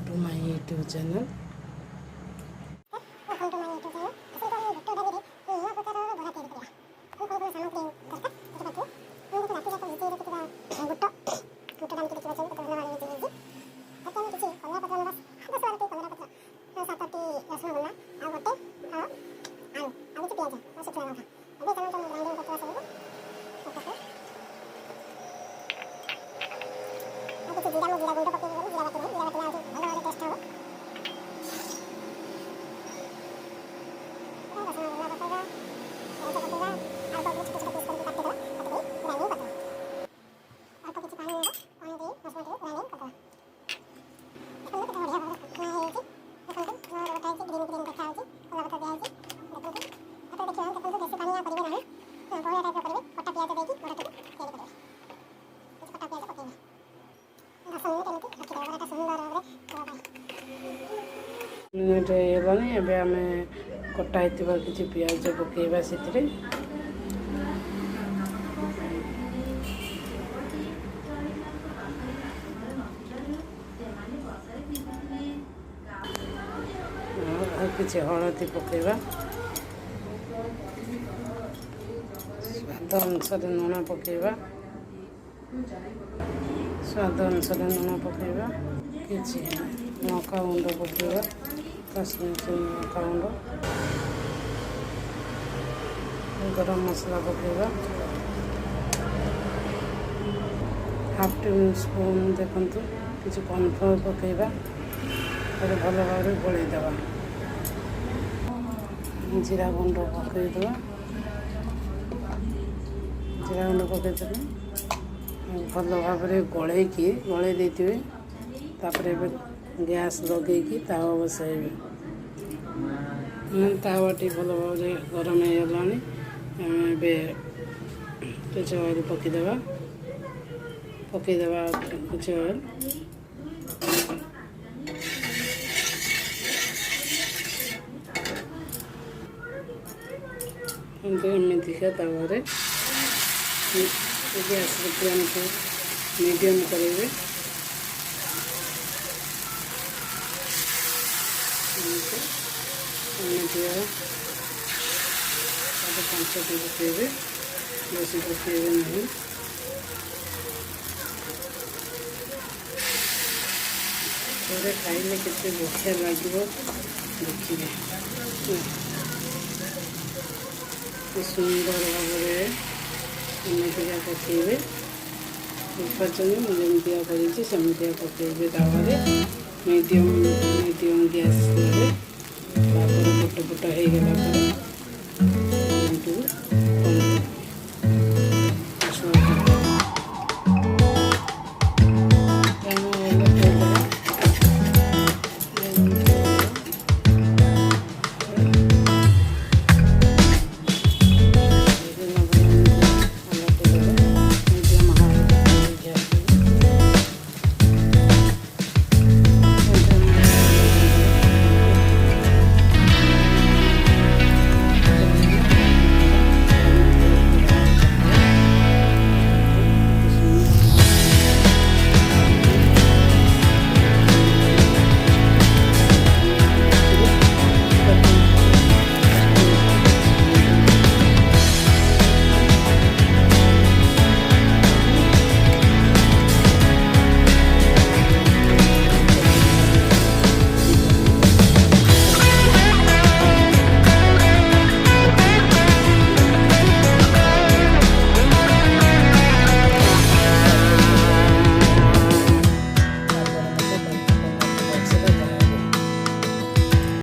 Welcome to my YouTube channel. Minute होगानी एबे आम कटा किसी पियाज पकेबा से किसी हलदी पकेबा स्वाद अनुसार लुण पकेबा स्वाद अनुसार लुण पकेबा किसी लंका गुंड पकेबा कश्मीरी लंका गुंड गरम मसला पकेबा हाफ टेबल स्पून देखु किसी कॉर्नफ्लोर पकेबा भल भाव गोलैदे जीरा गुंड पकईदे जीरा गुंड पकईदे भल भाव गलई देते गैस लगे तावा बसाइबे तावाटी भल भाव गरम हो गलानी किसी ऑयल पकईदे किसी ऑयल एमतीका तावे गैस फ्लेम को मीडियम करेंगे पांचटी पकेबे बेसी पकेबे नहीं थोड़े खाइले केते बढ़िया लगे देखिए सुंदर भाव एमतीका पकेबे निर्वाचन जमतिया करमतिया पकेबे तावे मीडियम गैस गोटे गोटे हो गला